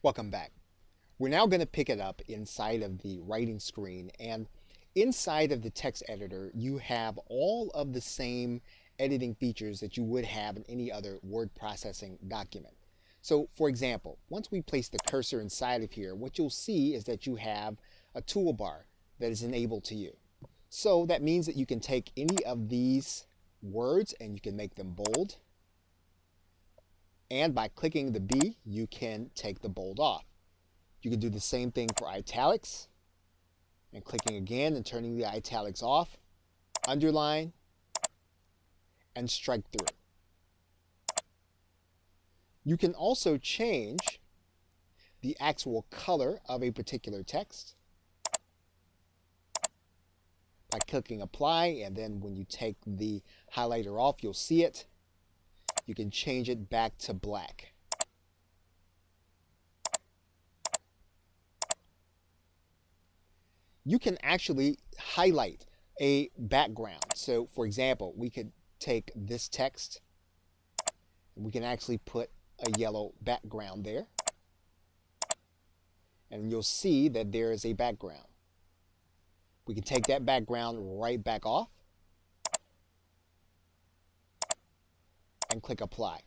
Welcome back. We're now going to pick it up inside of the writing screen, and inside of the text editor you have all of the same editing features that you would have in any other word processing document. So for example, once we place the cursor inside of here, what you'll see is that you have a toolbar that is enabled to you. So that means that you can take any of these words and you can make them bold. And by clicking the B, you can take the bold off. You can do the same thing for italics, and clicking again and turning the italics off, underline, and strike through. You can also change the actual color of a particular text by clicking apply, and then when you take the highlighter off, you'll see it. You can change it back to black. You can actually highlight a background. So for example, we could take this text and we can actually put a yellow background there. And you'll see that there is a background. We can take that background right back off and click apply.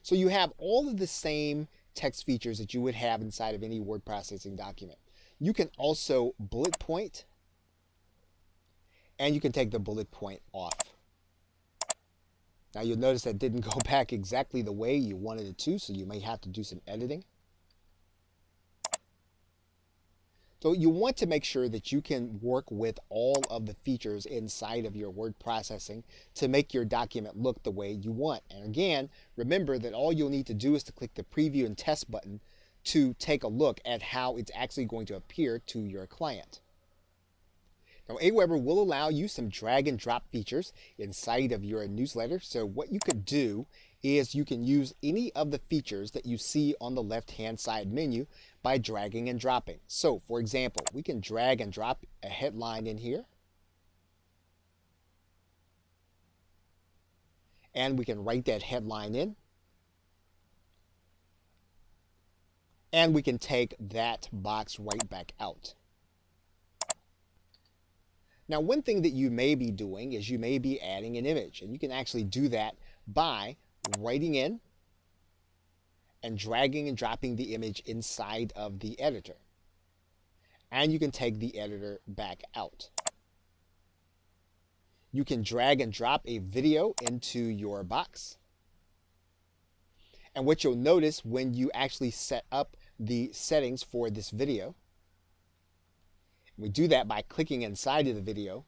So you have all of the same text features that you would have inside of any word processing document. You can also bullet point, and you can take the bullet point off. Now you'll notice that didn't go back exactly the way you wanted it to, so you may have to do some editing. So you want to make sure that you can work with all of the features inside of your word processing to make your document look the way you want. And again, remember that all you'll need to do is to click the preview and test button to take a look at how it's actually going to appear to your client. Now, Aweber will allow you some drag and drop features inside of your newsletter. So what you could do is you can use any of the features that you see on the left-hand side menu by dragging and dropping. So for example, we can drag and drop a headline in here. And we can write that headline in. And we can take that box right back out. Now, one thing that you may be doing is you may be adding an image, and you can actually do that by writing in and dragging and dropping the image inside of the editor. And you can take the editor back out. You can drag and drop a video into your box. And what you'll notice when you actually set up the settings for this video, we do that by clicking inside of the video.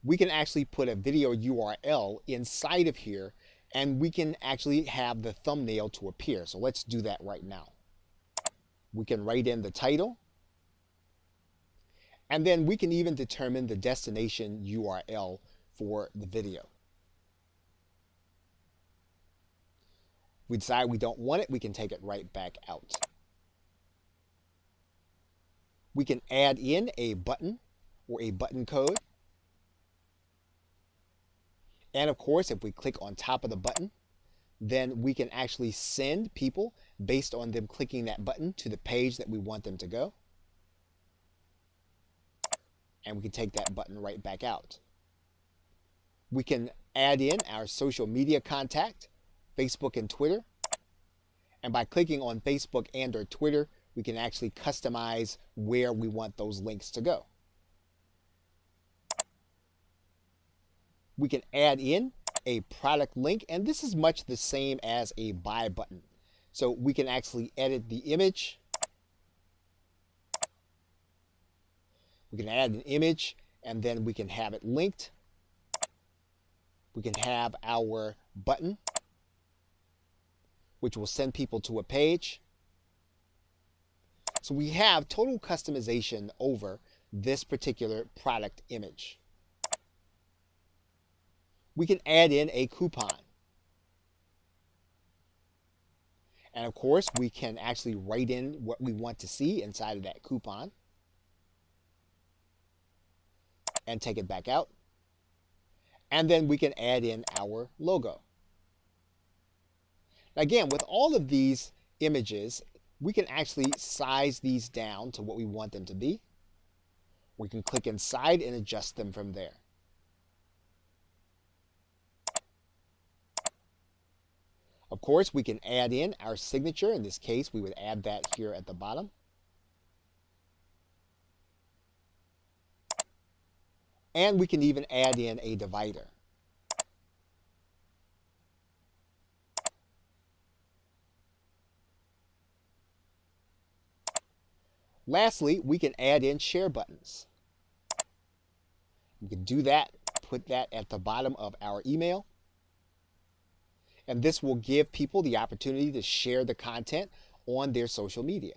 We can actually put a video URL inside of here, and we can actually have the thumbnail to appear. So let's do that right now. We can write in the title, and then we can even determine the destination URL for the video. If we decide we don't want it, we can take it right back out. We can add in a button or a button code. And of course, if we click on top of the button, then we can actually send people based on them clicking that button to the page that we want them to go. And we can take that button right back out. We can add in our social media contact, Facebook and Twitter. And by clicking on Facebook and or Twitter, we can actually customize where we want those links to go. We can add in a product link, and this is much the same as a buy button. So we can actually edit the image. We can add an image, and then we can have it linked. We can have our button, which will send people to a page. So we have total customization over this particular product image. We can add in a coupon. And of course, we can actually write in what we want to see inside of that coupon and take it back out. And then we can add in our logo. Again, with all of these images, we can actually size these down to what we want them to be. We can click inside and adjust them from there. Of course, we can add in our signature. In this case, we would add that here at the bottom. And we can even add in a divider. Lastly, we can add in share buttons. We can do that, put that at the bottom of our email. And this will give people the opportunity to share the content on their social media.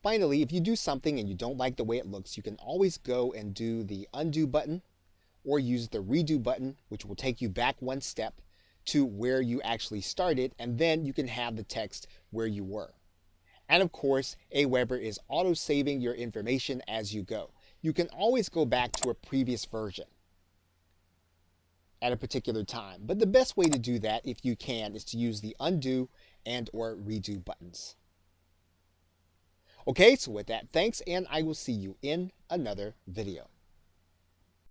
Finally, if you do something and you don't like the way it looks, you can always go and do the undo button or use the redo button, which will take you back one step to where you actually started, and then you can have the text where you were. And of course, Aweber is auto-saving your information as you go. You can always go back to a previous version at a particular time. But the best way to do that, if you can, is to use the undo and or redo buttons. Okay, so with that, thanks, and I will see you in another video.